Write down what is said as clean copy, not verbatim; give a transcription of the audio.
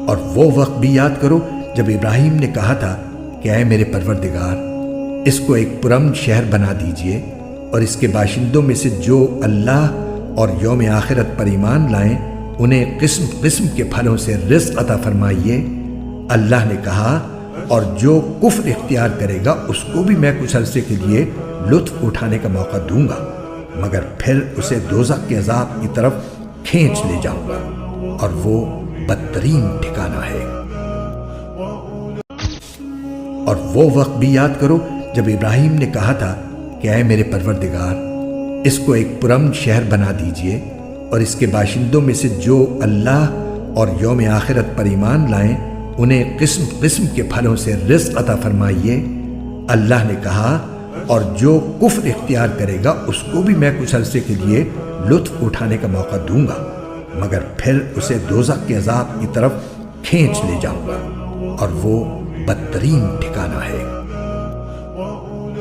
اور وہ وقت بھی یاد کرو جب ابراہیم نے کہا تھا کہ اے میرے پروردگار، اس کو ایک پرامن شہر بنا دیجئے اور اس کے باشندوں میں سے جو اللہ اور یوم آخرت پر ایمان لائیں انہیں قسم قسم کے پھلوں سے رزق عطا فرمائیے۔ اللہ نے کہا اور جو کفر اختیار کرے گا اس کو بھی میں کچھ عرصے کے لیے لطف اٹھانے کا موقع دوں گا، مگر پھر اسے دوزخ کے عذاب کی طرف کھینچ لے جاؤں گا اور وہ بدترین ٹھکانہ ہے۔ اور وہ وقت بھی یاد کرو جب ابراہیم نے کہا تھا کہ اے میرے پروردگار، اس کو ایک پرامن شہر بنا دیجئے اور اس کے باشندوں میں سے جو اللہ اور یوم آخرت پر ایمان لائیں انہیں قسم قسم کے پھلوں سے رزق عطا فرمائیے۔ اللہ نے کہا اور جو کفر اختیار کرے گا اس کو بھی میں کچھ عرصے کے لیے لطف اٹھانے کا موقع دوں گا، مگر پھر اسے دوزخ کے عذاب کی طرف کھینچ لے جاؤں گا اور وہ بدترین ٹھکانہ ہے۔